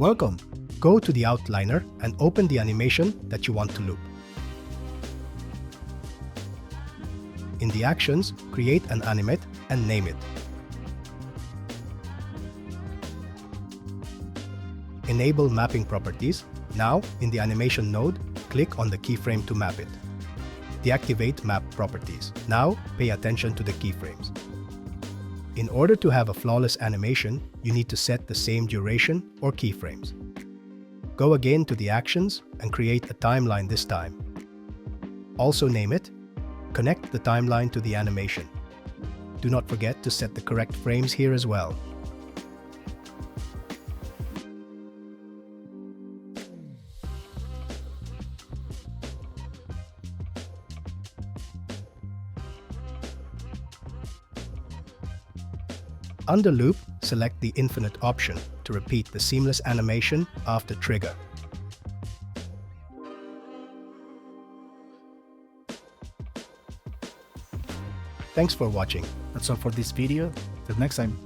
Welcome! Go to the outliner and open the animation that you want to loop. In the actions, create an animate and name it. Enable mapping properties. Now, in the animation node, click on the keyframe to map it. Deactivate map properties. Now, pay attention to the keyframes. In order to have a flawless animation, you need to set the same duration or keyframes. Go again to the actions and create a timeline this time. Also name it. Connect the timeline to the animation. Do not forget to set the correct frames here as well. Under Loop, select the Infinite option to repeat the seamless animation after trigger. Thanks for watching. That's all for this video. Till next time.